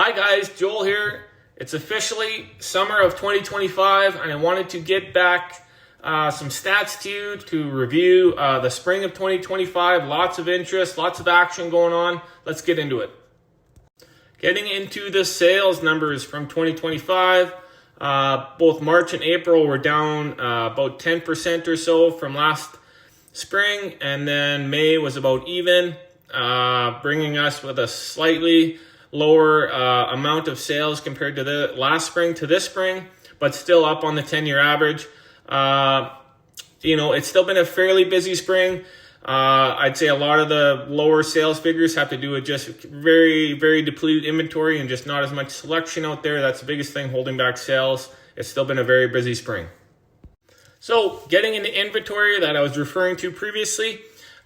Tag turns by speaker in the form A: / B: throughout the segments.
A: Hi guys, Joel here. It's officially summer of 2025 and I wanted to get back some stats to you to review the spring of 2025. Lots of interest, lots of action going on. Let's get into it. Getting into the sales numbers from 2025, both March and April were down about 10% or so from last spring, and then May was about even, bringing us with a slightly lower amount of sales compared to the last spring to this spring, but still up on the 10-year average. It's still been a fairly busy spring. I'd say a lot of the lower sales figures have to do with just very, very depleted inventory and just not as much selection out there. That's the biggest thing holding back sales. It's still been a very busy spring. So getting into inventory that I was referring to previously,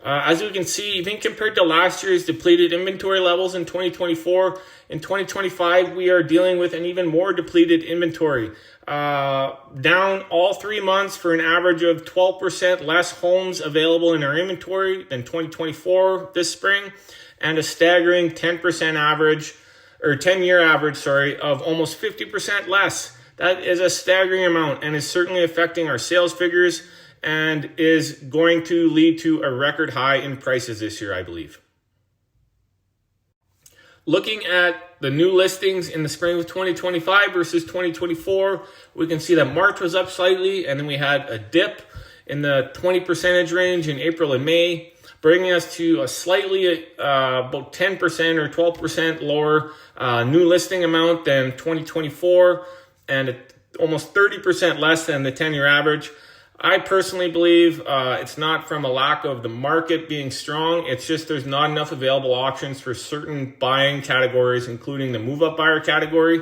A: as you can see, even compared to last year's depleted inventory levels in 2024, in 2025, we are dealing with an even more depleted inventory. Down all 3 months for an average of 12% less homes available in our inventory than 2024 this spring, and a staggering 10% average, or 10-year average, of almost 50% less. That is a staggering amount and is certainly affecting our sales figures and is going to lead to a record high in prices this year, I believe. Looking at the new listings in the spring of 2025 versus 2024, we can see that March was up slightly, and then we had a dip in the 20% range in April and May, bringing us to a slightly about 10% or 12% lower new listing amount than 2024, and almost 30% less than the 10-year average. I personally believe it's not from a lack of the market being strong. It's just there's not enough available options for certain buying categories, including the move-up buyer category.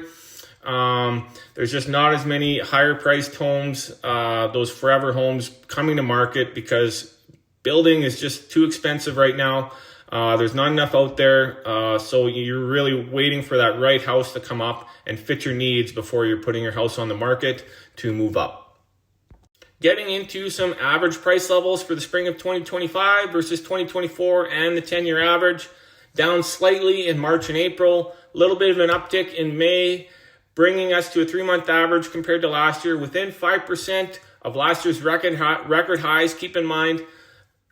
A: There's just not as many higher priced homes, those forever homes coming to market because building is just too expensive right now. There's not enough out there, so you're really waiting for that right house to come up and fit your needs before you're putting your house on the market to move up. Getting into some average price levels for the spring of 2025 versus 2024 and the 10-year average, down slightly in March and April, a little bit of an uptick in May, bringing us to a 3-month average compared to last year, within 5% of last year's record highs. Keep in mind,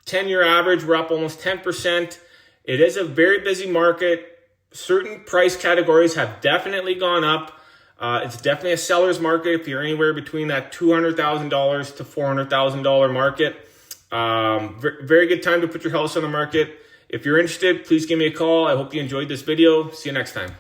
A: 10-year average, we're up almost 10%. It is a very busy market. Certain price categories have definitely gone up. It's definitely a seller's market if you're anywhere between that $200,000 to $400,000 market. Very good time to put your house on the market. If you're interested, please give me a call. I hope you enjoyed this video. See you next time.